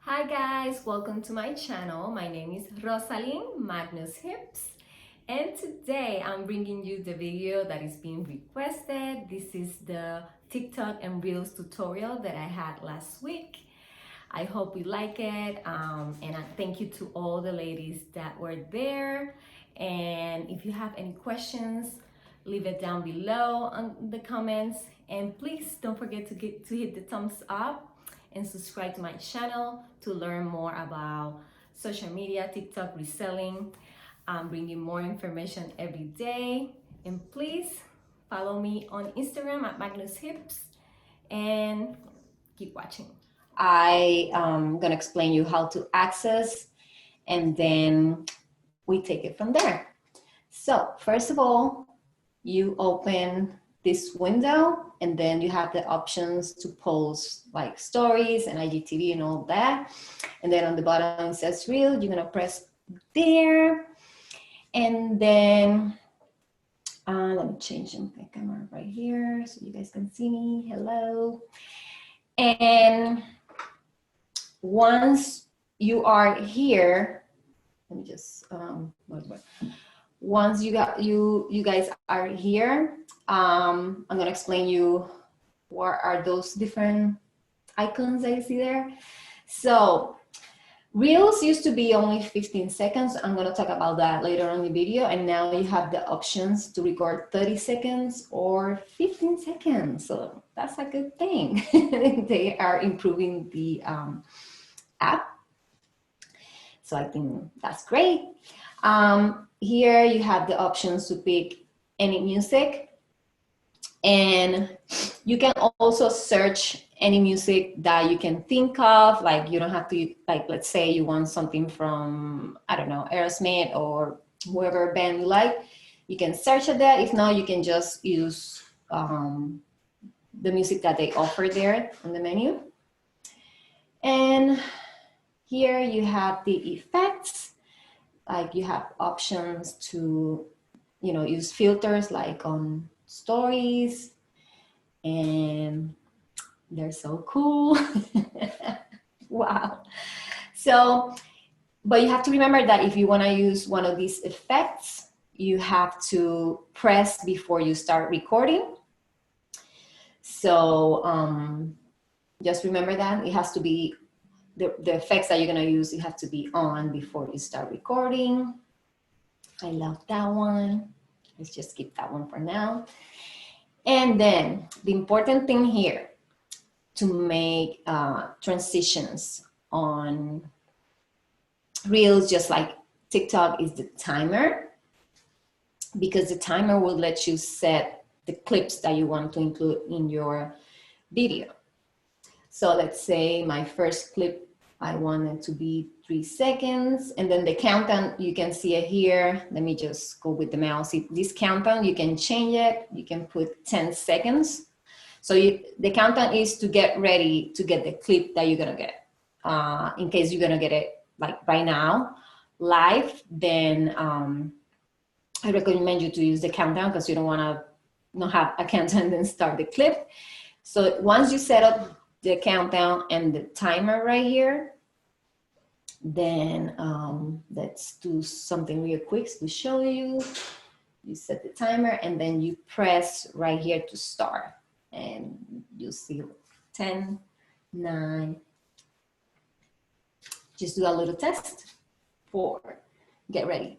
Hi guys, welcome to my channel. My name is Rosaline Magnus Hips, and today I'm bringing you the video that is being requested. This is the TikTok and Reels tutorial that I had last week. I hope you like it, and I thank you to all the ladies that were there. And if you have any questions, leave it down below on the comments, and please don't forget to hit the thumbs up and subscribe to my channel to learn more about social media, TikTok, reselling. I'm bringing more information every day. And please follow me on Instagram at Magnus Hips and keep watching. I am gonna explain you how to access, and then we take it from there. So first of all, you open this window, and then you have the options to post like stories and IGTV and all that. And then on the bottom it says Reel. You're gonna press there, and then let me change the camera right here so you guys can see me. Hello. And once you are here, let me just once you guys are here, I'm gonna explain you what are those different icons that you see there. So Reels used to be only 15 seconds. I'm gonna talk about that later on in the video. And now you have the options to record 30 seconds or 15 seconds. So that's a good thing. They are improving the app. So I think that's great. Here you have the options to pick any music, and you can also search any music that you can think of. Like you don't have to, like let's say you want something from, I don't know, Aerosmith or whoever band you like, you can search at that. If not, you can just use the music that they offer there on the menu. And here you have the effects. Like you have options to, use filters like on stories, and they're so cool. Wow. So, but you have to remember that if you want to use one of these effects, you have to press before you start recording. So just remember that it has to be the effects that you're going to use, you have to be on before you start recording. I love that one. Let's just skip that one for now. And then the important thing here to make transitions on Reels, just like TikTok, is the timer, because the timer will let you set the clips that you want to include in your video. So let's say my first clip, I want it to be 3 seconds, and then the countdown, you can see it here. Let me just go with the mouse. This countdown, you can change it. You can put 10 seconds. So the countdown is to get ready to get the clip that you're gonna get. In case you're gonna get it like right now, live, then I recommend you to use the countdown, because you don't wanna not have a countdown and then start the clip. So once you set up the countdown and the timer right here, then let's do something real quick to show you. You set the timer, and then you press right here to start, and you see 10, 9. Just do a little test. 4, get ready.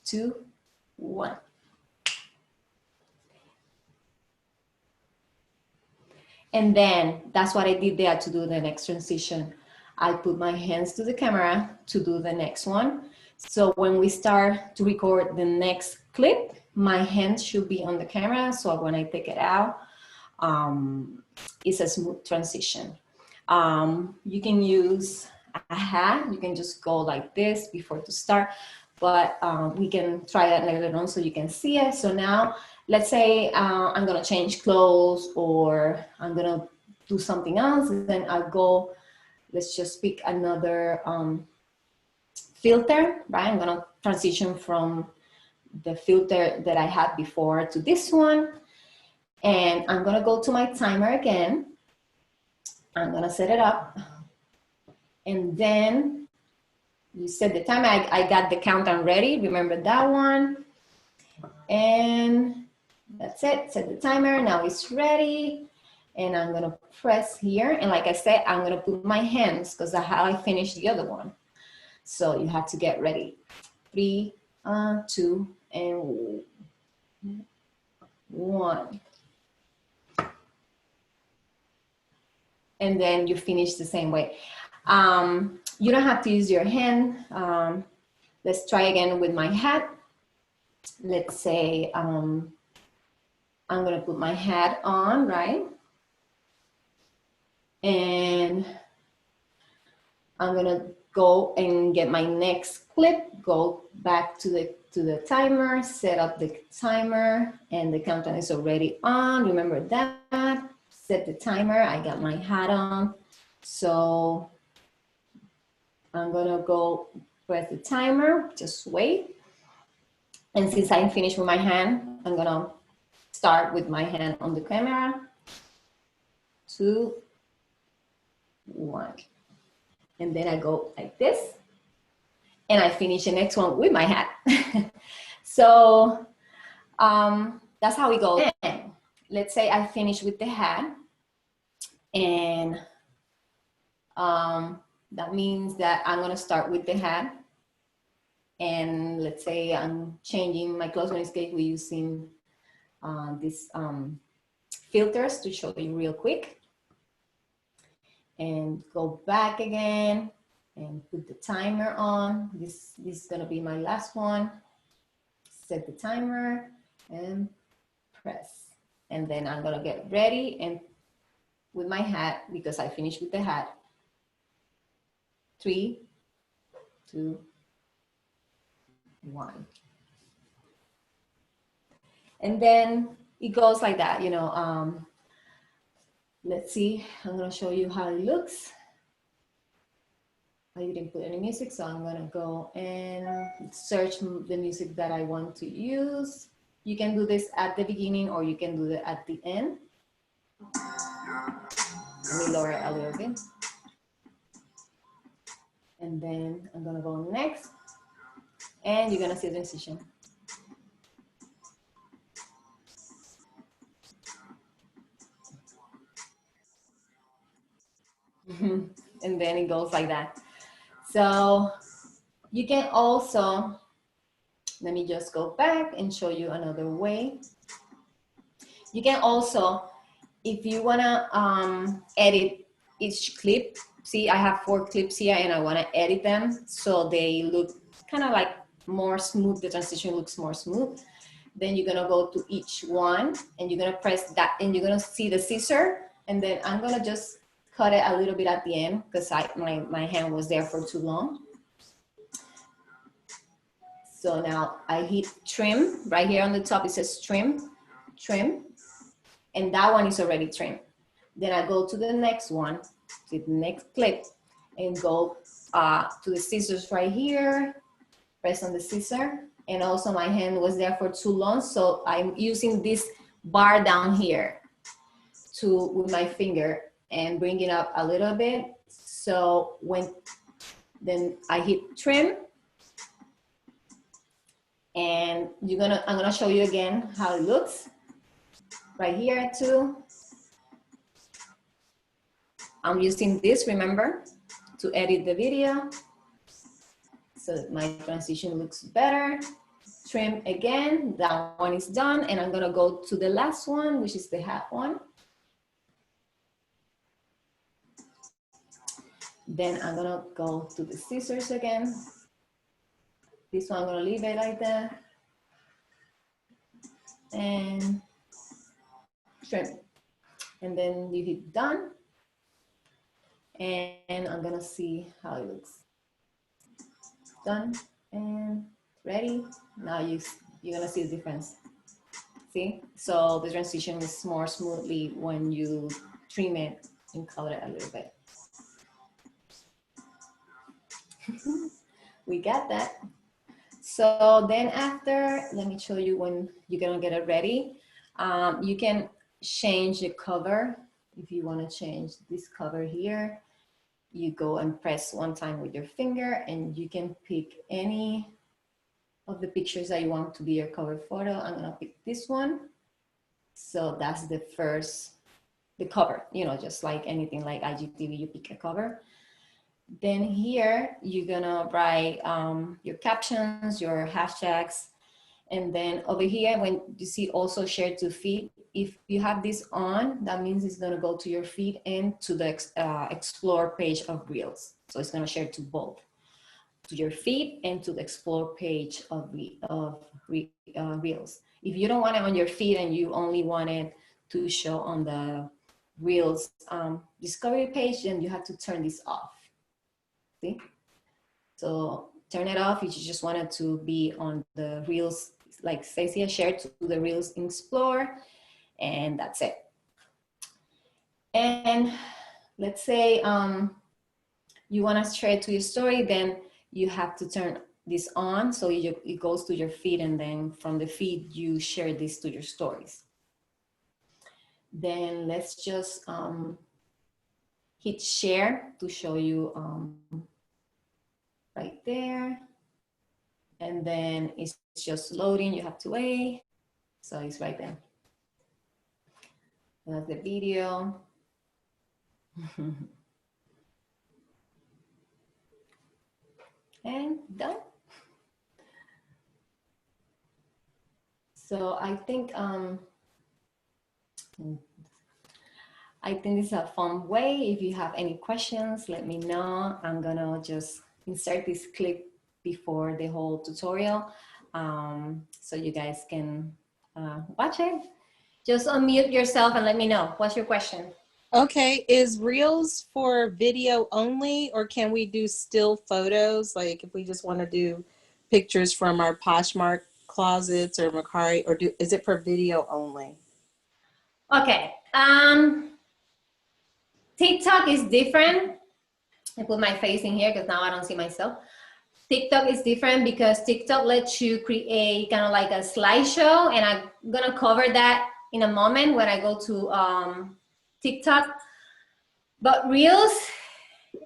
2, 1. And then that's what I did there to do the next transition. I put my hands to the camera to do the next one. So when we start to record the next clip, my hands should be on the camera. So when I take it out, it's a smooth transition. You can use a hat. You can just go like this before to start, but we can try that later on so you can see it. So now, let's say I'm gonna change clothes, or I'm gonna do something else, and then I'll go, let's just pick another filter, right? I'm gonna transition from the filter that I had before to this one. And I'm gonna go to my timer again. I'm gonna set it up. And then you set the timer. I got the countdown ready. Remember that one. And that's it. Set the timer. Now it's ready. And I'm gonna press here. And like I said, I'm gonna put my hands because that's how I finished the other one. So you have to get ready. 3, 2, and 1. And then you finish the same way. You don't have to use your hand. Let's try again with my hat. Let's say I'm gonna put my hat on, right? And I'm gonna go and get my next clip, go back to the timer, set up the timer, and the countdown is already on. Remember that. Set the timer. I got my hat on. So I'm gonna go press the timer, just wait. And since I'm finished with my hand, I'm gonna start with my hand on the camera. 2, 1. And then I go like this. And I finish the next one with my hat. So that's how we go. And let's say I finish with the hat. And that means that I'm gonna start with the hat. And let's say I'm changing my clothes. In this case, we're using these filters to show you real quick. And go back again and put the timer on. This is gonna be my last one. Set the timer and press. And then I'm gonna get ready and with my hat, because I finished with the hat. 3, 2, 1. And then it goes like that, you know. Let's see, I'm gonna show you how it looks. I didn't put any music, so I'm gonna go and search the music that I want to use. You can do this at the beginning or you can do it at the end. Let me lower it a little bit. And then I'm gonna go next. And you're gonna see the transition. And then it goes like that. So you can also, let me just go back and show you another way. You can also, if you wanna edit each clip, see I have 4 clips here and I wanna edit them so they look kind of like more smooth, the transition looks more smooth. Then you're gonna go to each one and you're gonna press that and you're gonna see the scissor, and then I'm gonna just cut it a little bit at the end because my hand was there for too long. So now I hit trim, right here on the top it says trim, trim, and that one is already trimmed. Then I go to the next one, to the next clip, and go to the scissors right here, press on the scissor, and also my hand was there for too long, so I'm using this bar down here with my finger and bring it up a little bit. So then I hit trim, and I'm gonna show you again how it looks. Right here too. I'm using this, remember, to edit the video so that my transition looks better. Trim again, that one is done, and I'm gonna go to the last one, which is the hat one. Then I'm gonna go to the scissors again. This one I'm gonna leave it like that. And trim. And then you hit done. And I'm gonna see how it looks. Done and ready. Now you're gonna see the difference. See? So the transition is more smoothly when you trim it and color it a little bit. We got that. So then after, let me show you when you're gonna get it ready. You can change the cover if you wanna change this cover here. you go and press one time with your finger, and you can pick any of the pictures that you want to be your cover photo. I'm gonna pick this one. So that's the cover, you know, just like anything like IGTV, you pick a cover. Then here, you're gonna write your captions, your hashtags, and then over here, when you see also share to feed, if you have this on, that means it's gonna go to your feed and to the explore page of Reels. So it's gonna share to both, to your feed and to the explore page of Reels. If you don't want it on your feed and you only want it to show on the Reels discovery page, then you have to turn this off. See? So turn it off if you just want it to be on the Reels, like Stacia shared, to the Reels Explore, and that's it. And let's say you want to share it to your story, then you have to turn this on so it goes to your feed, and then from the feed you share this to your stories. Then let's just hit share to show you right there. And then it's just loading, you have to wait. So it's right there. That's the video. And done. So I think this is a fun way. If you have any questions, let me know. I'm gonna just insert this clip before the whole tutorial so you guys can watch it. Just unmute yourself and let me know. What's your question? Okay, is Reels for video only, or can we do still photos? Like if we just want to do pictures from our Poshmark closets or Mercari, or is it for video only? Okay, TikTok is different. I put my face in here because now I don't see myself. TikTok is different because TikTok lets you create kind of like a slideshow, and I'm gonna cover that in a moment when I go to TikTok. But Reels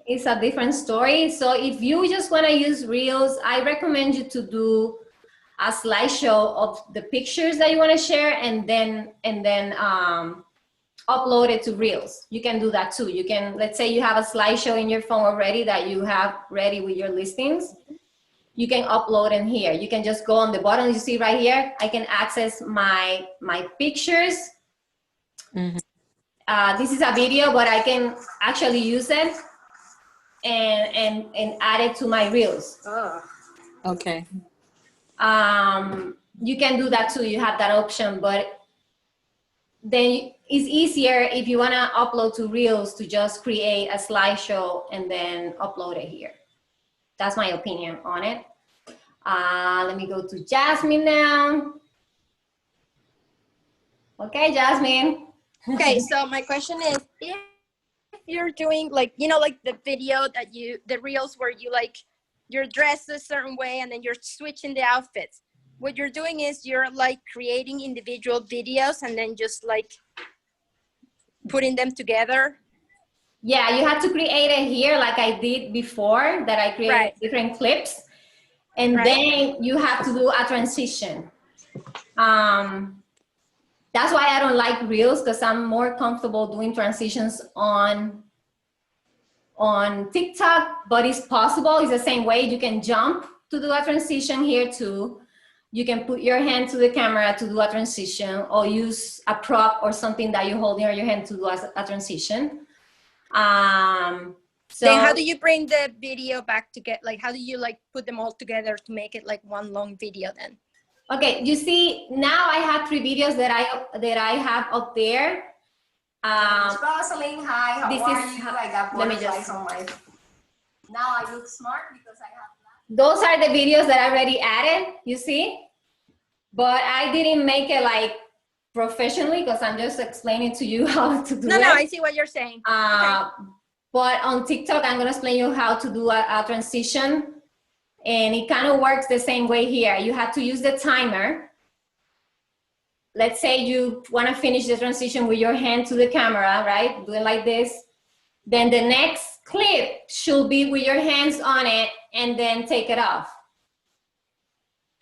is a different story. So if you just wanna use Reels, I recommend you to do a slideshow of the pictures that you wanna share, and then upload it to Reels. You can do that too. You can, let's say you have a slideshow in your phone already that you have ready with your listings. You can upload in here. You can just go on the bottom, you see right here, I can access my pictures. Mm-hmm. This is a video, but I can actually use it and add it to my Reels. Oh. Okay. You can do that too. You have that option, but then it's easier if you want to upload to Reels to just create a slideshow and then upload it here. That's my opinion on it. Let me go to Jasmine now. Okay, Jasmine. Okay, so my question is, if you're doing like, you know, like the video that the Reels where you like, you're dressed a certain way and then you're switching the outfits. What you're doing is you're like creating individual videos and then just like putting them together. Yeah, you have to create it here like I did before, that I created different clips. And then you have to do a transition. That's why I don't like Reels, because I'm more comfortable doing transitions on TikTok, but it's possible. It's the same way. You can jump to do a transition here too. You can put your hand to the camera to do a transition, or use a prop or something that you hold near your hand to do a transition. So then how do you bring the video back to get, like, how do you like put them all together to make it like one long video then? Okay, you see, now I have 3 videos that I have up there. Rosalind, hi, how are you? I got butterflies on my... Now I look smart because I have that. Those are the videos that I already added, you see? But I didn't make it like professionally, because I'm just explaining to you how to do it. No, I see what you're saying. Okay. But on TikTok, I'm gonna explain you how to do a transition. And it kind of works the same way here. You have to use the timer. Let's say you want to finish the transition with your hand to the camera, right? Do it like this. Then the next clip should be with your hands on it and then take it off.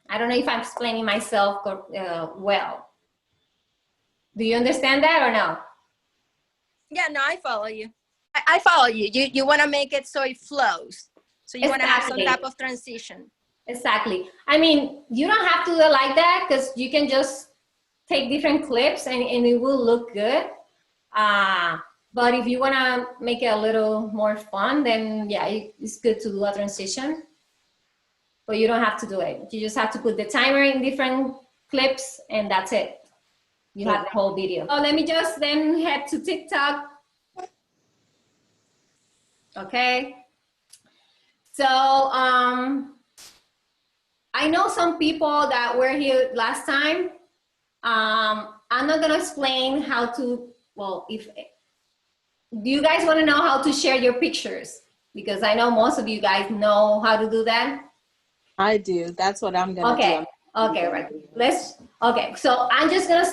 I don't know if I'm explaining myself well. Do you understand that or no? Yeah, no, I follow you. I follow you. You want to make it so it flows. So you want to have some type of transition. Exactly. I mean, you don't have to do it like that because you can just take different clips and it will look good. But if you want to make it a little more fun, then yeah, it's good to do a transition. But you don't have to do it. You just have to put the timer in different clips and that's it. You have the whole video. So let me just then head to TikTok. Okay. So I know some people that were here last time. I'm not gonna explain how to, well, do you guys wanna know how to share your pictures? Because I know most of you guys know how to do that. I do. That's what I'm gonna do. Okay, right. Okay, so I'm just gonna,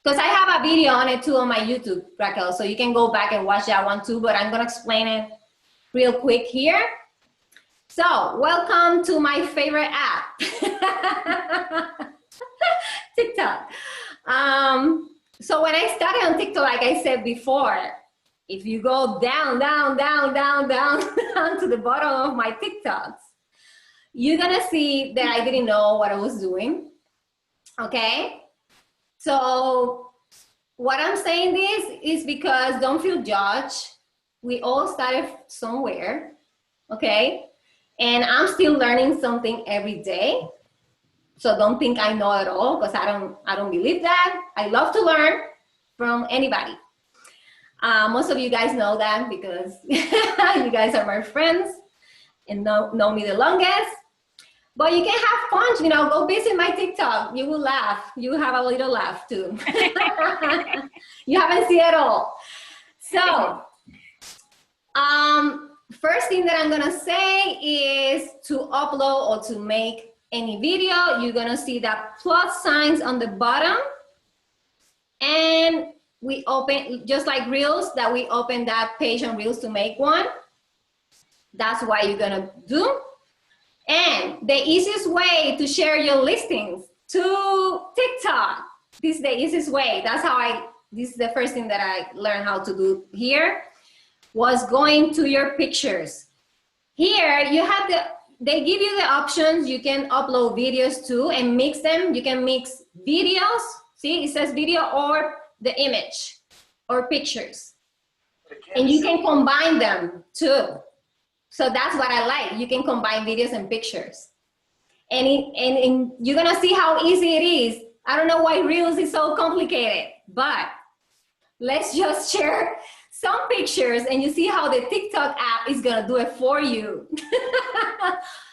because I have a video on it too on my YouTube, Raquel, so you can go back and watch that one too, but I'm gonna explain it real quick here. So, welcome to my favorite app, TikTok. So when I started on TikTok, like I said before, if you go down, down, down, down, down, down to the bottom of my TikToks, you're gonna see that I didn't know what I was doing, okay? So what I'm saying this is because don't feel judged. We all started somewhere, okay? And I'm still learning something every day. So don't think I know it all, because I don't believe that. I love to learn from anybody. Most of you guys know that because you guys are my friends and know me the longest. But you can have fun, you know, go visit my TikTok. You will laugh. You will have a little laugh too. You haven't seen it all. So, first thing that I'm gonna say is to upload or to make any video, you're gonna see that plus signs on the bottom. And we open, just like Reels, that we open that page on Reels to make one. That's what you're gonna do. And the easiest way to share your listings to TikTok, this is the easiest way. That's how this is the first thing that I learned how to do here, was going to your pictures. Here, you have they give you the options. You can upload videos too and mix them. You can mix videos, see, it says video, or the image, or pictures. And you can combine them too. So that's what I like. You can combine videos and pictures. And you're gonna see how easy it is. I don't know why Reels is so complicated, but let's just share some pictures and you see how the TikTok app is gonna do it for you.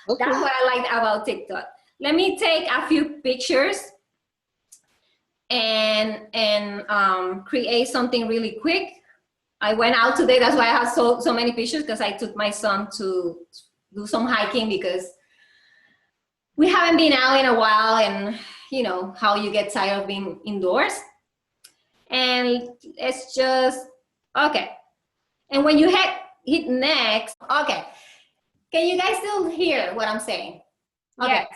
Okay. That's what I like about TikTok. Let me take a few pictures and create something really quick. I went out today, that's why I have so many pictures, because I took my son to do some hiking because we haven't been out in a while, and you know how you get tired of being indoors. And it's just, okay. And when you hit next, okay. Can you guys still hear what I'm saying? Okay.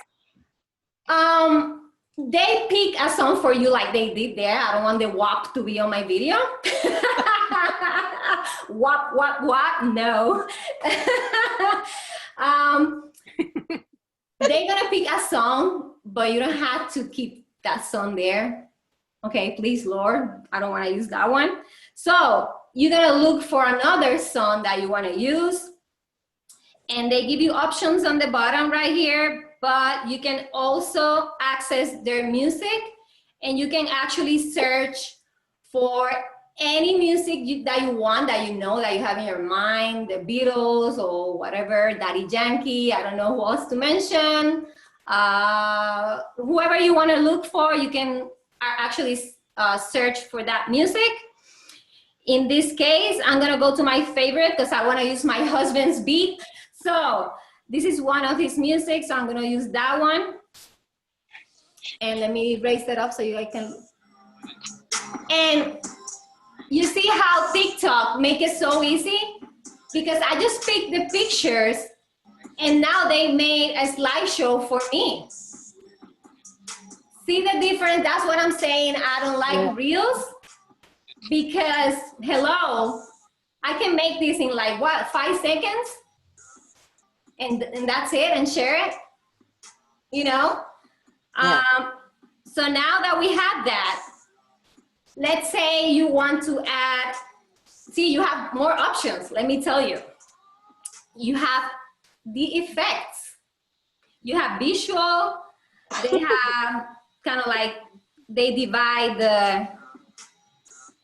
Yes. They pick a song for you like they did there. I don't want the WAP to be on my video. WAP, no. They're gonna pick a song, but you don't have to keep that song there. Okay, please, Lord, I don't wanna use that one. So you're gonna look for another song that you wanna use. And they give you options on the bottom right here, but you can also access their music, and you can actually search for any music that you want, that you know, that you have in your mind, the Beatles or whatever, Daddy Yankee, I don't know who else to mention. Whoever you want to look for, you can actually search for that music. In this case, I'm gonna go to my favorite because I want to use my husband's beat. So this is one of his music, so I'm gonna use that one. And let me raise that up so you guys can. And you see how TikTok make it so easy? because I just picked the pictures and now they made a slideshow for me. See the difference? That's what I'm saying. I don't like Reels because, hello, I can make this in like what, 5 seconds? And that's it, and share it, you know? Yeah. So now that we have that, let's say you want to add, see, you have more options, let me tell you. You have the effects. You have visual, they have kind of like, they divide the,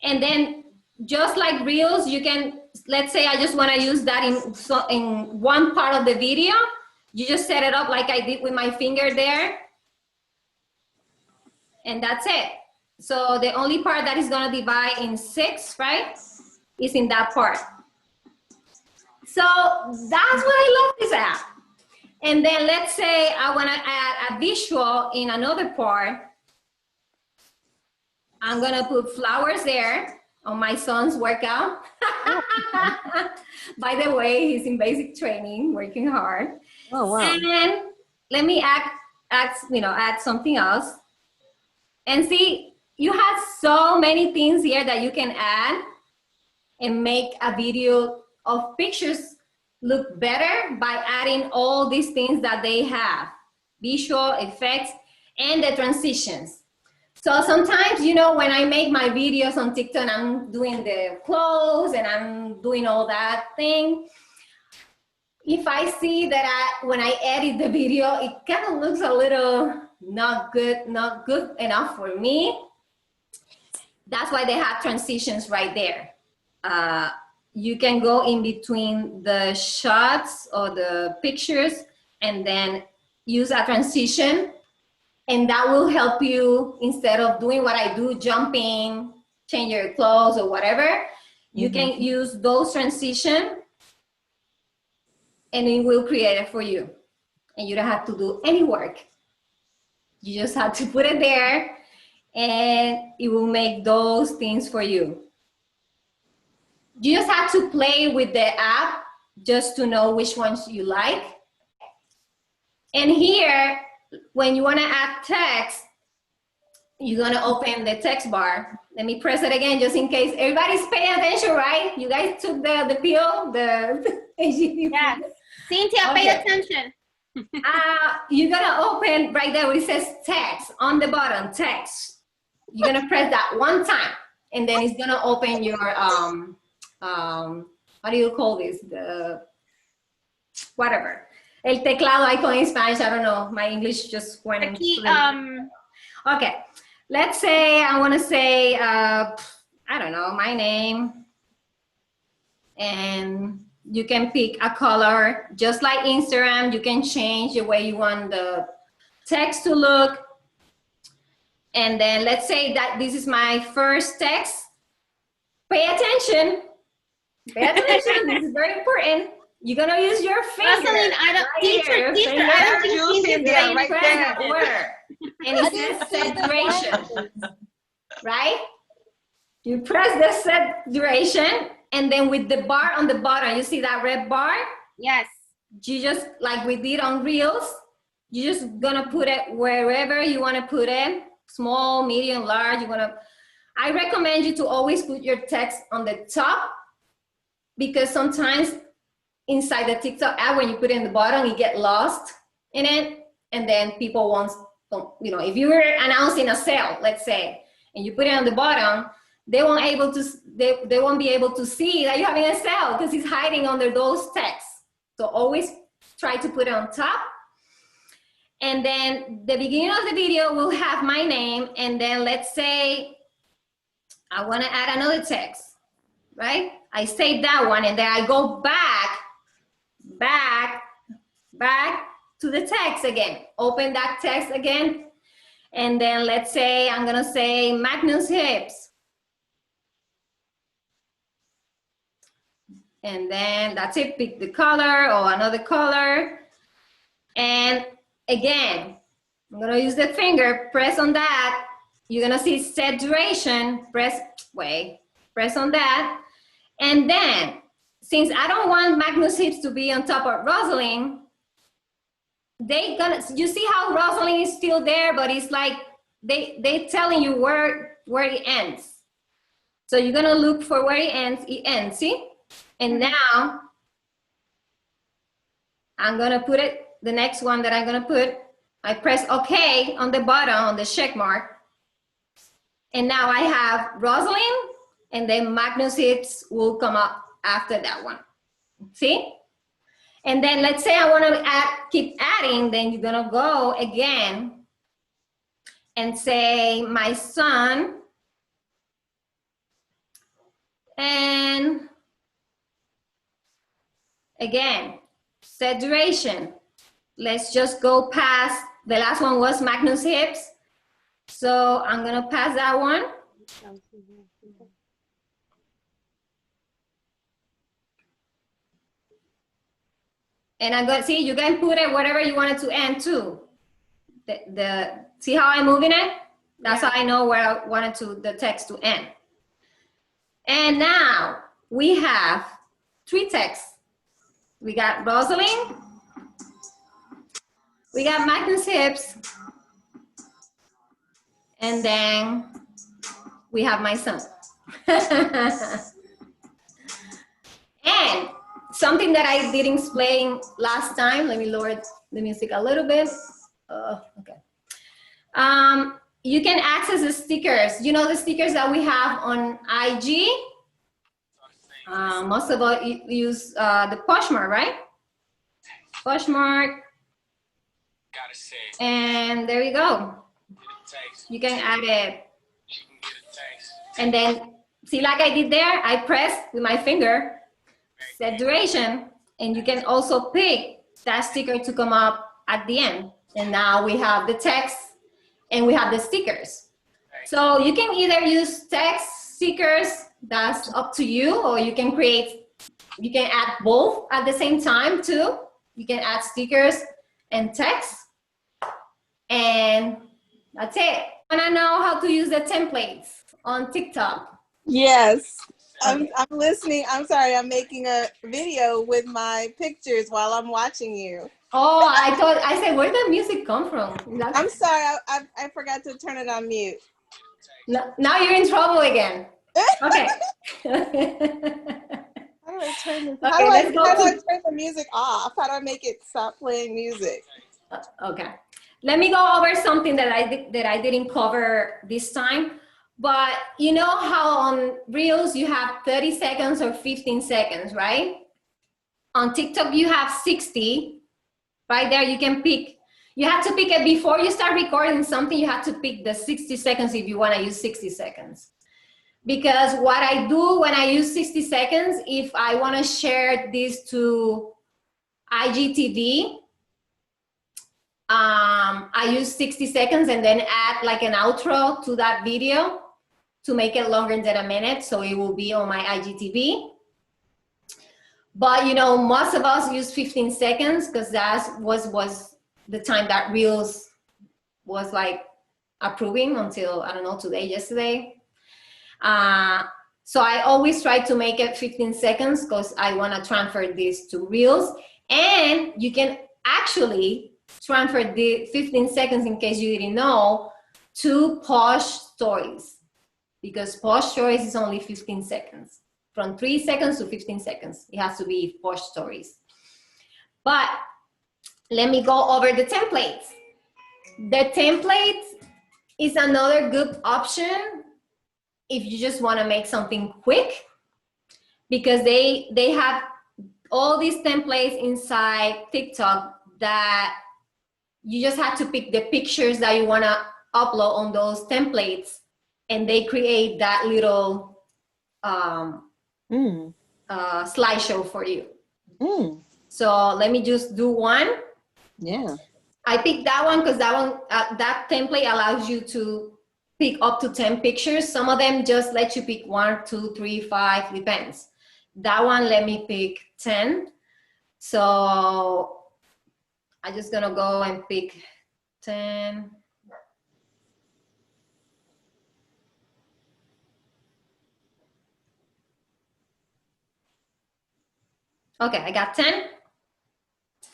and then just like Reels, you can, let's say I just want to use that in one part of the video. You just set it up like I did with my finger there. And that's it. So the only part that is going to divide in 6, right, is in that part. So that's why I love this app. And then let's say I want to add a visual in another part. I'm going to put flowers there on my son's workout. By the way, he's in basic training, working hard. Oh, wow. And then let me add something else. And see, you have so many things here that you can add and make a video of pictures look better by adding all these things that they have, visual effects and the transitions. So sometimes, you know, when I make my videos on TikTok, I'm doing the clothes and I'm doing all that thing. If I see that when I edit the video, it kind of looks a little not good enough for me. That's why they have transitions right there. You can go in between the shots or the pictures and then use a transition. And that will help you, instead of doing what I do, jumping, change your clothes or whatever, you can use those transitions and it will create it for you. And you don't have to do any work. You just have to put it there and it will make those things for you. You just have to play with the app just to know which ones you like. And here, when you want to add text, you're going to open the text bar. Let me press it again just in case. Everybody's paying attention, right? You guys took the pill, the Yes. Cynthia, pay attention. You're going to open right there where it says text on the bottom, text. You're going to press that one time, and then it's going to open your, how do you call this? The, whatever. El teclado icon in Spanish, I don't know. My English just went. Okay, let's say I want to say, I don't know, my name. And you can pick a color. Just like Instagram, you can change the way you want the text to look. And then let's say that this is my first text. Pay attention. Pay attention, this is very important. You're gonna use your finger. Rosalind, I don't, teacher, I don't think Cynthia right there. And it says set duration, right? You press the set duration, and then with the bar on the bottom, you see that red bar? Yes. You just, like we did on Reels, you're just gonna put it wherever you wanna put it, small, medium, large, I recommend you to always put your text on the top, because sometimes inside the TikTok app, when you put it in the bottom, you get lost in it, and then people won't, you know, if you were announcing a sale, let's say, and you put it on the bottom, they won't be able to see that you're having a sale because it's hiding under those texts. So always try to put it on top. And then the beginning of the video will have my name, and then let's say I want to add another text, right? I save that one, and then I go back to the text again. Open that text again, and then let's say I'm gonna say Magnus hips, and then that's it. Pick the color or another color, and again I'm gonna use the finger, press on that. You're gonna see set duration, press on that, and then since I don't want Magnus Hips to be on top of Rosalind, you see how Rosalind is still there, but it's like they telling you where it ends. So you're gonna look for where it ends, see? And now I'm gonna put it, the next one that I'm gonna put, I press OK on the bottom, on the check mark. And now I have Rosalind, and then Magnus Hips will come up after that one. See? And then let's say I want to keep adding, then you're gonna go again and say my son, and again, set duration. Let's just go past, the last one was Magnus Hips. So I'm gonna pass that one. And I'm going to see, you can put it whatever you want it to end too. See how I'm moving it? That's how I know where I wanted the text to end. And now we have 3 texts. We got Rosalind, we got Magnus Hips, and then we have my son. And something that I didn't explain last time, let me lower the music a little bit. Okay. You can access the stickers. You know the stickers that we have on IG? Most of us use the Poshmark, right? Poshmark. And there you go. You can add it. And then, see like I did there? I pressed with my finger, set duration, and you can also pick that sticker to come up at the end. And now we have the text and we have the stickers. So you can either use text, stickers, that's up to you, or you can add both at the same time too. You can add stickers and text, and that's it. And I know how to use the templates on TikTok. Yes. I'm listening. I'm sorry. I'm making a video with my pictures while I'm watching you. Oh, I said, where did the music come from? I'm sorry. I forgot to turn it on mute. Now you're in trouble again. Okay. How do I turn this? Okay, How do I turn the music off? How do I make it stop playing music? Okay. Let me go over something that I didn't cover this time. But you know how on Reels you have 30 seconds or 15 seconds, right? On TikTok you have 60. Right there you can pick. You have to pick it before you start recording something. You have to pick the 60 seconds if you want to use 60 seconds. Because what I do when I use 60 seconds, if I want to share this to IGTV, I use 60 seconds and then add like an outro to that video to make it longer than a minute, so it will be on my IGTV. But you know, most of us use 15 seconds because that was the time that Reels was like approving until, I don't know, yesterday. So I always try to make it 15 seconds because I want to transfer this to Reels. And you can actually transfer the 15 seconds, in case you didn't know, to Posh Stories. Because Posh Stories is only 15 seconds. From 3 seconds to 15 seconds. It has to be Posh Stories. But let me go over the templates. The template is another good option if you just want to make something quick, because they have all these templates inside TikTok that you just have to pick the pictures that you want to upload on those templates, and they create that little slideshow for you. So let me just do one. Yeah. I picked that one because that template allows you to pick up to 10 pictures. Some of them just let you pick 1, 2, 3, 5, depends. That one let me pick 10. So I'm just gonna go and pick 10. Okay, I got 10.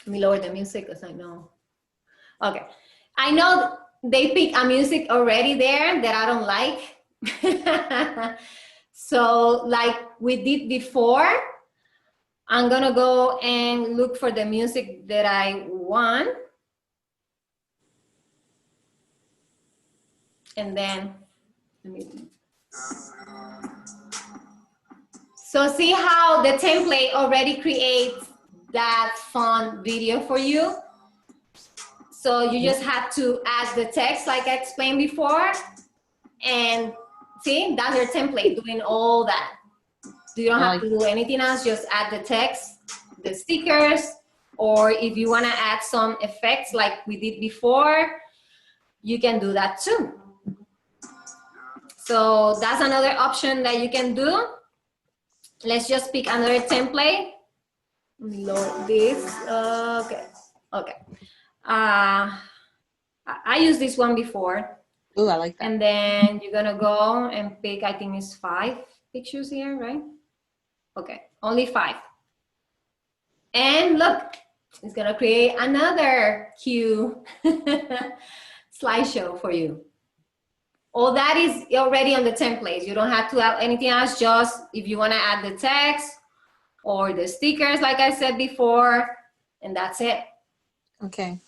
Let me lower the music because I know. Okay, I know they pick a music already there that I don't like. So like we did before, I'm gonna go and look for the music that I want. And then, let me. So see how the template already creates that fun video for you? So you just have to add the text like I explained before. And see, that's your template doing all that. You don't have to do anything else, just add the text, the stickers, or if you wanna add some effects like we did before, you can do that too. So that's another option that you can do. Let's just pick another template. Load this, okay, okay. I used this one before. Ooh, I like that. And then you're gonna go and pick, I think it's 5 pictures here, right? Okay, only 5. And look, it's gonna create another cute slideshow for you. All that is already on the template. You don't have to add anything else, just if you wanna add the text or the stickers, like I said before, and that's it. Okay,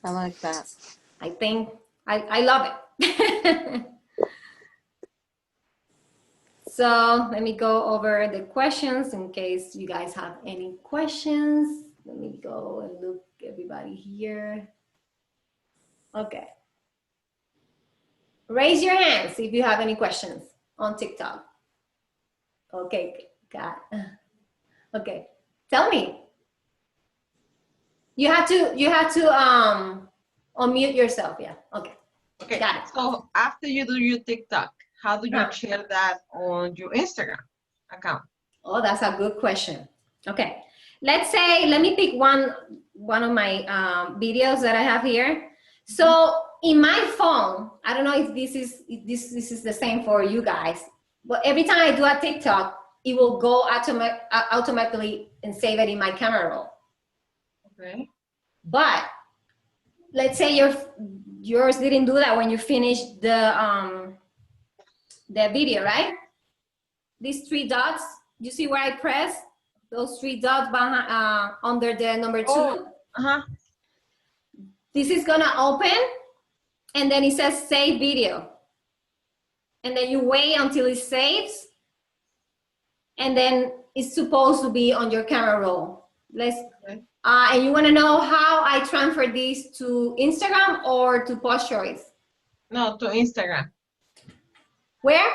I like that. I think, I love it. So let me go over the questions in case you guys have any questions. Let me go and look everybody here. Okay. Raise your hands if you have any questions on TikTok. Okay, got it. Okay, tell me. You have to unmute yourself, yeah, okay. Okay, Got it. so after you do your TikTok, how do you share that on your Instagram account? Oh, that's a good question. Okay, let's say, let me pick one of my videos that I have here. So in my phone, I don't know if this is the same for you guys, but every time I do a TikTok, it will go automatically and save it in my camera roll. Okay. But let's say yours didn't do that when you finished the video, right? These 3 dots, you see where I press? Those 3 dots behind, under the number 2. Oh, uh-huh. This is gonna open, and then it says save video. And then you wait until it saves, and then it's supposed to be on your camera roll. Okay. And you wanna know how I transfer this to Instagram or to Post Choice? No, to Instagram. Where?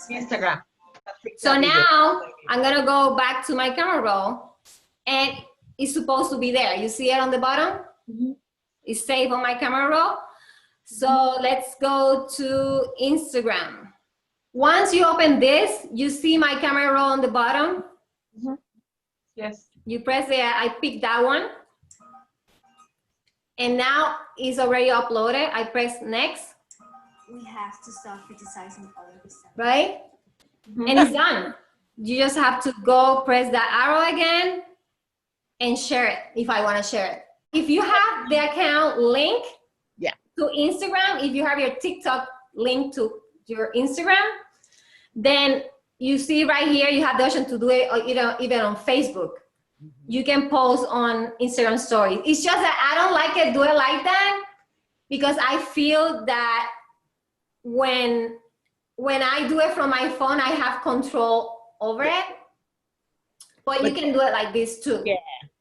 Instagram. So now I'm gonna go back to my camera roll, and it's supposed to be there. You see it on the bottom? Mm-hmm. It's saved on my camera roll. So let's go to Instagram. Once you open this, you see my camera roll on the bottom. Mm-hmm. Yes. You press it, I pick that one. And now it's already uploaded. I press next. We have to stop criticizing others. Right? Mm-hmm. And it's done. You just have to go press that arrow again and share it if I want to share it. If you have the account link to Instagram, if you have your TikTok link to your Instagram, then you see right here, you have the option to do it even on Facebook. You can post on Instagram stories. It's just that I don't like it, do it like that, because I feel that when I do it from my phone, I have control over it. But you can do it like this too. Yeah.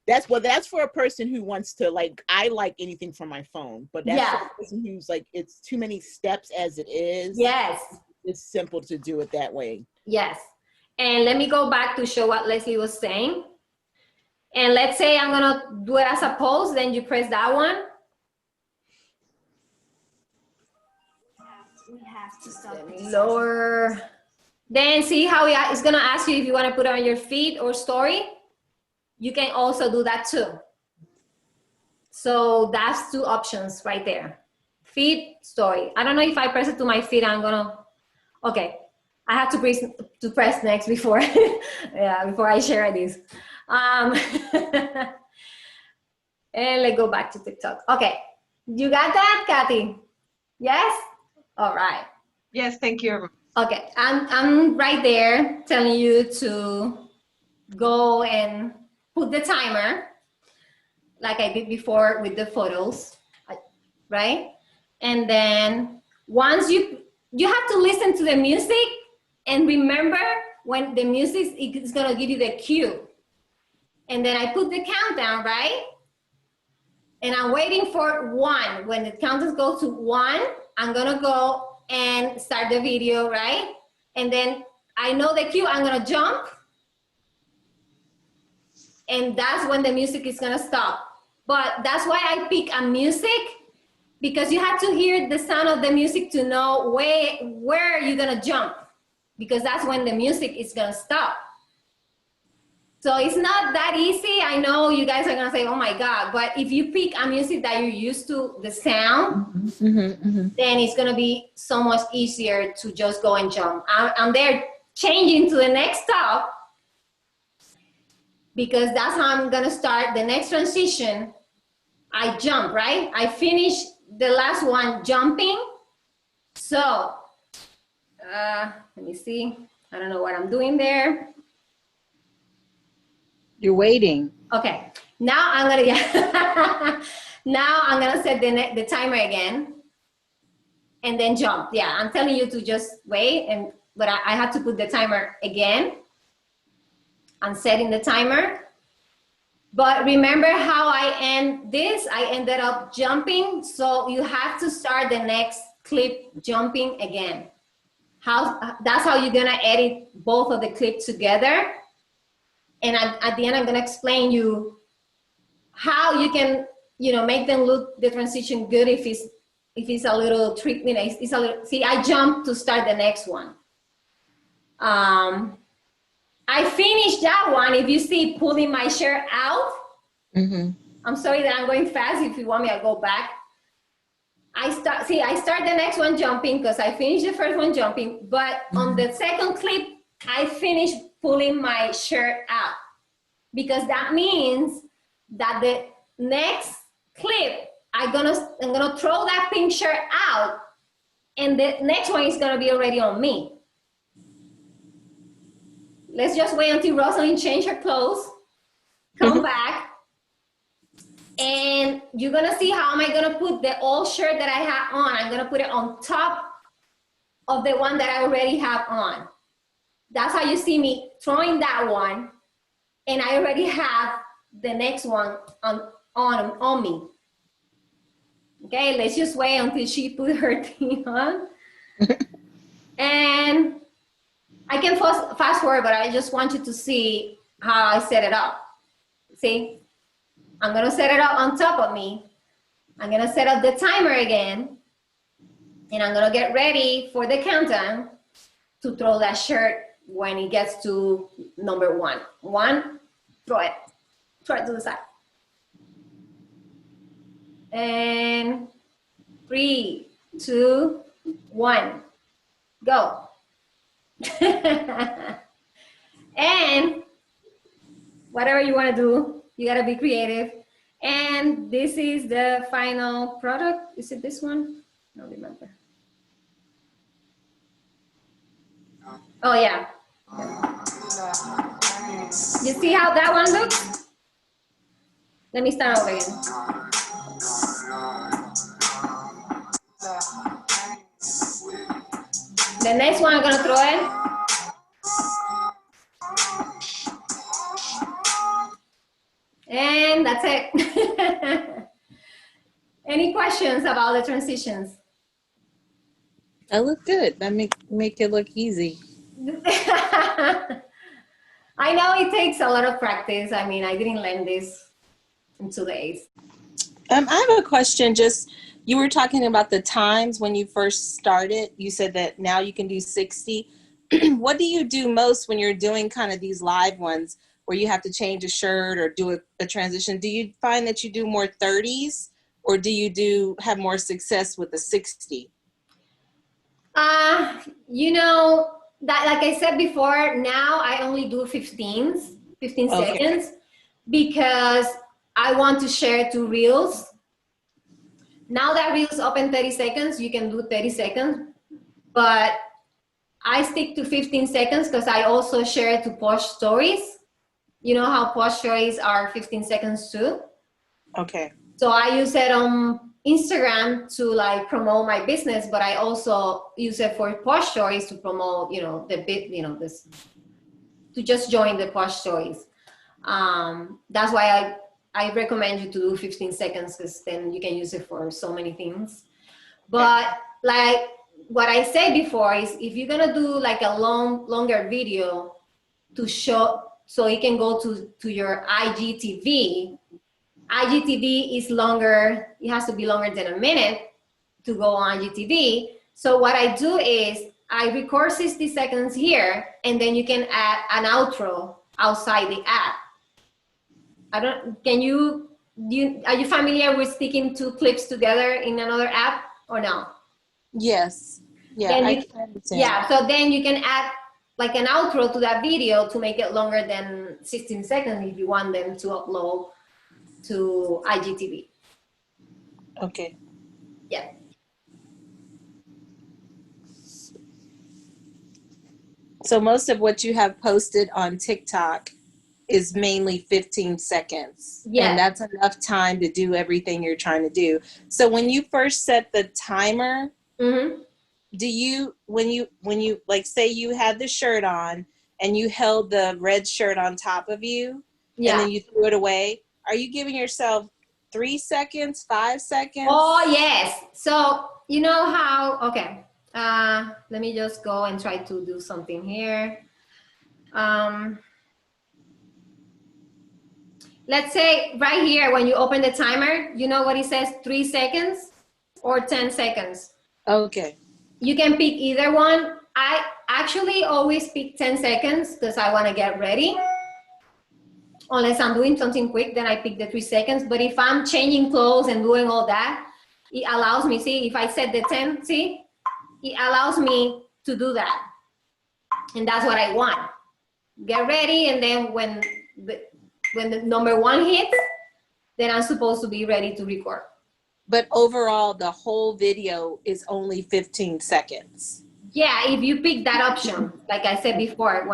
That's for a person who wants to, like, I like anything from my phone, but that's for a person who's like, it's too many steps as it is. Yes. It's simple to do it that way. Yes. And let me go back to show what Leslie was saying. And let's say I'm gonna do it as a post, then you press that one. We have to stop Let me criticizing. lower. Then see how it's gonna ask you if you wanna put it on your feed or story. You can also do that too. So that's 2 options right there. Feed, story. I don't know if I press it to my feed, I'm gonna, okay. I have to press next before, before I share this. Um, and let's go back to TikTok. Okay, you got that, Kathy? Yes? All right. Yes, thank you. Okay, I'm right there telling you to go and put the timer like I did before with the photos, right? And then once you have to listen to the music and remember when the music is gonna give you the cue. And then I put the countdown, right? And I'm waiting for 1. When the countdown goes to 1, I'm gonna go and start the video, right? And then I know the cue, I'm gonna jump. And that's when the music is gonna stop. But that's why I pick a music, because you have to hear the sound of the music to know where you're gonna jump, because that's when the music is gonna stop. So it's not that easy. I know you guys are gonna say, oh my God, but if you pick a music that you're used to the sound, then it's gonna be so much easier to just go and jump. I'm there changing to the next stop, because that's how I'm gonna start the next transition. I jump, right? I finish the last one jumping. So, let me see. I don't know what I'm doing there. You're waiting. Okay, now I'm gonna now I'm gonna set the timer again, and then jump. Yeah, I'm telling you to just wait, but I have to put the timer again. I'm setting the timer. But remember how I end this? I ended up jumping, so you have to start the next clip jumping again. That's how you're gonna edit both of the clips together. And at the end, I'm gonna explain you how you can, make them look the transition good if it's a little trick. It's a little. See, I jumped to start the next one. I finished that one. If you see pulling my shirt out, I'm sorry that I'm going fast. If you want me, I'll go back. I start the next one jumping because I finished the first one jumping, but on the second clip, I finished pulling my shirt out, because that means that the next clip, I'm gonna throw that pink shirt out, and the next one is gonna be already on me. Let's just wait until Rosalind change her clothes, come back, and you're gonna see how am I gonna put the old shirt that I have on. I'm gonna put it on top of the one that I already have on. That's how you see me throwing that one, and I already have the next one on me. Okay, let's just wait until she put her thing on. And I can fast forward, but I just want you to see how I set it up. See, I'm gonna set it up on top of me. I'm gonna set up the timer again, and I'm gonna get ready for the countdown to throw that shirt when it gets to number 1. 1, throw it to the side. And 3, 2, 1, go. And whatever you want to do, you got to be creative. And this is the final product. Is it this one? I don't remember. Oh yeah. You see how that one looks? Let me start over again. The next one I'm gonna throw in. And that's it. Any questions about the transitions? That look good. That make it look easy. I know it takes a lot of practice. I mean, I didn't learn this in 2 days. I have a question. Just, you were talking about the times when you first started. You said that now you can do 60. What do you do most when you're doing kind of these live ones where you have to change a shirt or do a transition? Do you find that you do more 30s, or do you have more success with the 60? You know, that, like I said before, now I only do 15 Okay. seconds. because I want to share to Reels. Now that Reels open 30 seconds, you can do 30 seconds, but I stick to 15 seconds because I also share to Posh Stories. You know how Posh Stories are 15 seconds too? Okay. So I use it on Instagram to like promote my business, but I also use it for Posh Stories to promote, you know, this, to just join the Posh Stories. That's why I recommend you to do 15 seconds because then you can use it for so many things. But like what I said before is if you're gonna do like a longer video to show, so it can go to your IGTV. IGTV is longer, it has to be longer than a minute to go on IGTV. So what I do is I record 60 seconds here, and then you can add an outro outside the app. Are you familiar with sticking two clips together in another app or no? Yes. Yeah, Then I you- can understand. Yeah, so then you can add like an outro to that video to make it longer than 16 seconds if you want them to upload to IGTV. Okay. Yeah. So most of what you have posted on TikTok is mainly 15 seconds. Yeah. And that's enough time to do everything you're trying to do. So when you first set the timer, Mm-hmm. do you, when you like say you had the shirt on and you held the red shirt on top of you, Yeah. and then you threw it away, are you giving yourself 3 seconds, 5 seconds? Oh, yes. So you know how, okay. Let me just go and try to do something here. Let's say right here, when you open the timer, you know what it says, 3 seconds or 10 seconds. Okay. You can pick either one. I actually always pick 10 seconds because I want to get ready. Unless I'm doing something quick, then I pick the 3 seconds. But if I'm changing clothes and doing all that, it allows me, see, if I set the 10, see, it allows me to do that. And that's what I want. Get ready, and then when the number 1 hits, then I'm supposed to be ready to record. But overall, the whole video is only 15 seconds. Yeah, if you pick that option, like I said before,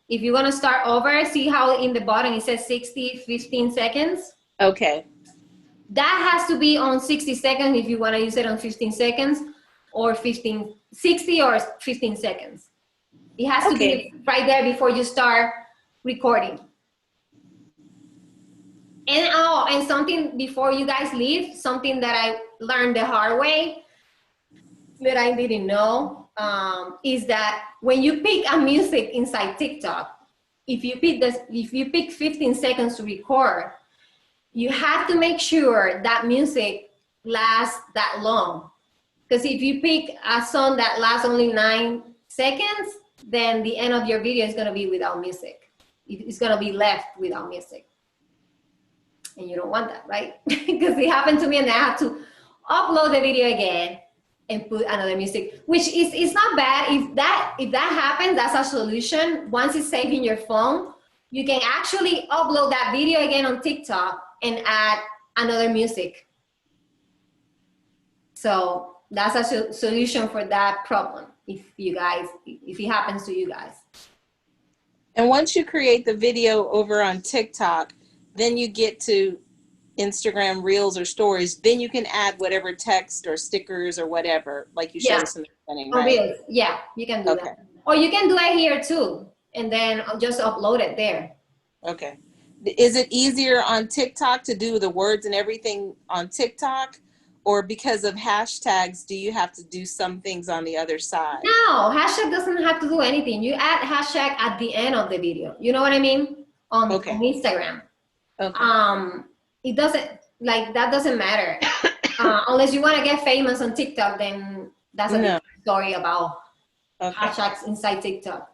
if you want to start over, see how in the bottom it says 15 seconds? Okay. That has to be on 60 seconds if you want to use it on 15 seconds or 60 or 15 seconds. It has to be right there before you start recording. And something before you guys leave, something that I learned the hard way that I didn't know, is that when you pick a music inside TikTok, if you pick 15 seconds to record, you have to make sure that music lasts that long. Because if you pick a song that lasts only 9 seconds, then the end of your video is going to be without music. It's going to be left without music. And you don't want that, right? Because it happened to me, and I had to upload the video again and put another music, which is not bad. If that happens, that's a solution. Once it's saved in your phone, you can actually upload that video again on TikTok and add another music. So that's a solution for that problem if it happens to you guys. And once you create the video over on TikTok, then you get to Instagram Reels or Stories, then you can add whatever text or stickers or whatever, like you showed us in the beginning, right? Reels. Yeah, you can do that. Or you can do it here too, and then just upload it there. Okay. Is it easier on TikTok to do the words and everything on TikTok? Or because of hashtags, do you have to do some things on the other side? No, hashtag doesn't have to do anything. You add hashtag at the end of the video. You know what I mean? On Instagram. Okay. It doesn't, like, that doesn't matter. Unless you want to get famous on TikTok, then that's a different story about hashtags inside TikTok.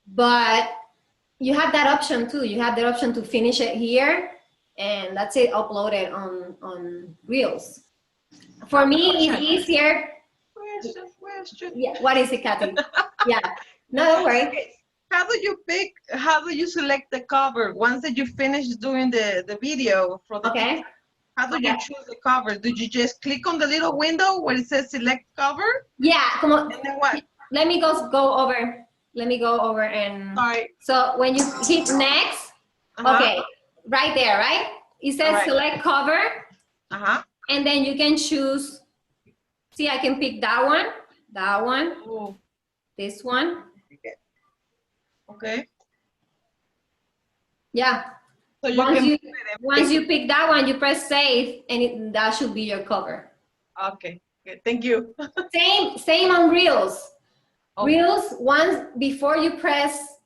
But you have that option too. You have the option to finish it here, and that's it, upload it on Reels. For me, it's easier. Question. Yeah, what is it, Kathy? Yeah, no, don't worry. how do you select the cover once that you finish doing the video for the Okay. TikTok? How do you choose the cover? Did you just click on the little window where it says select cover? Yeah, come on. And then what? Let me go over. Let me go over and. Sorry. So when you hit next, okay, right there, right? It says Alright. select cover, and then you can choose. See, I can pick that one, Oh, this one. okay. Yeah. So you Once can you put it in. once you pick that one, you press save, and that should be your cover. Okay. Good. Thank you. Same on Reels. Okay. Reels, once before you press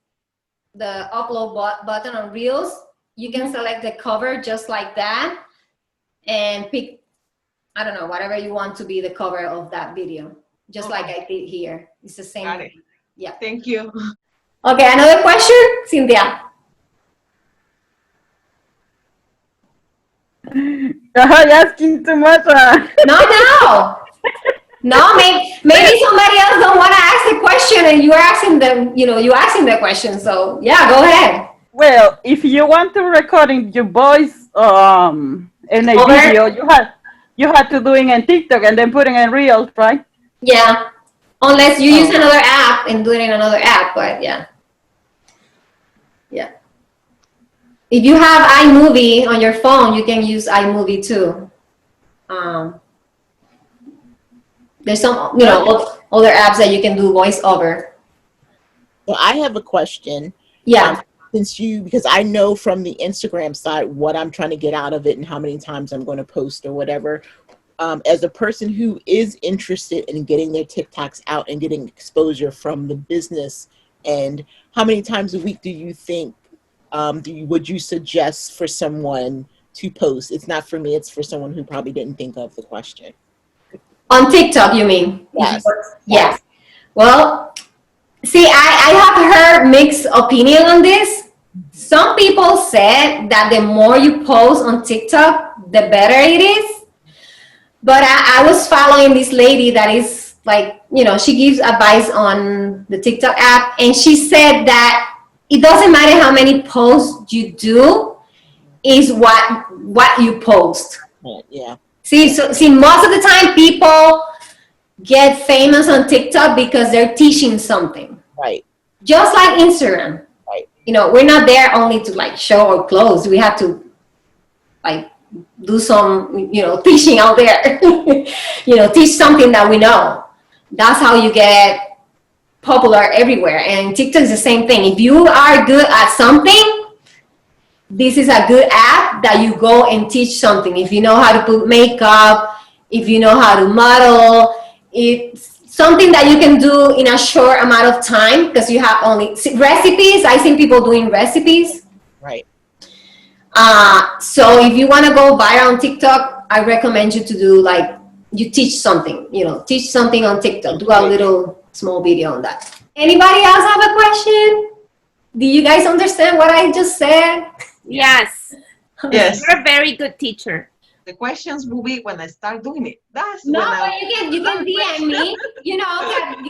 the upload button on Reels, you can select the cover just like that and pick, I don't know, whatever you want to be the cover of that video. Just like I did here. It's the same. Got it. Yeah. Thank you. Okay, another question, Cynthia? You're asking too much. No. No, maybe somebody else don't want to ask the question and you are asking them, you asking the question. So yeah, go ahead. Well, if you want to recording your voice in a video, you had to doing in TikTok and then putting in Reels, right? Yeah, unless you use another app and do it in another app, but yeah. Yeah. If you have iMovie on your phone, you can use iMovie too. There's some, other apps that you can do voiceover. Well, I have a question. Yeah. Because I know from the Instagram side what I'm trying to get out of it and how many times I'm going to post or whatever. As a person who is interested in getting their TikToks out and getting exposure from the business, and how many times a week do you think would you suggest for someone to post? It's not for me, it's for someone who probably didn't think of the question. On TikTok, you mean? Yes. Yes. Well, see, I have heard mixed opinion on this. Some people said that the more you post on TikTok, the better it is. But I was following this lady that is like, she gives advice on the TikTok app. And she said that it doesn't matter how many posts you do, is what you post. Yeah. See, most of the time people get famous on TikTok because they're teaching something. Right. Just like Instagram. Right. We're not there only to like show our clothes. We have to like do some, teaching out there. Teach something that we know. That's how you get popular everywhere. And TikTok is the same thing. If you are good at something, this is a good app that you go and teach something. If you know how to put makeup, if you know how to model, it's something that you can do in a short amount of time because you have only recipes. I've seen people doing recipes. Right. So if you want to go viral on TikTok, I recommend you to do you teach something, teach something on TikTok. Do a little small video on that. Anybody else have a question? Do you guys understand what I just said? Yes. Yes. You're a very good teacher. The questions will be when I start doing it. That's No, when but you can DM me.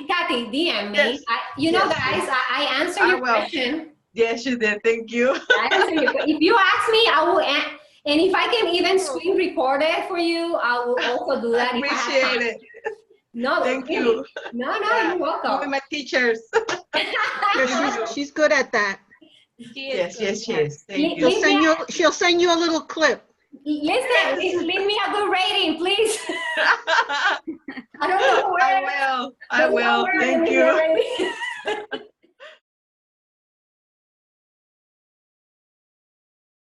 Kathy, DM me. Yes. Guys, I answer your question. Yes, you did. Thank you. I answer your question. If you ask me, I will. And if I can even screen record it for you, I will also do that. Appreciate it. No, Thank really. you. No, Yeah. you're welcome. Even my teachers. She's good at that. Yes, she is. Thank Leave you. She'll send you a little clip. Listen, leave me a good rating, please. I don't know where. I will. Thank you. you.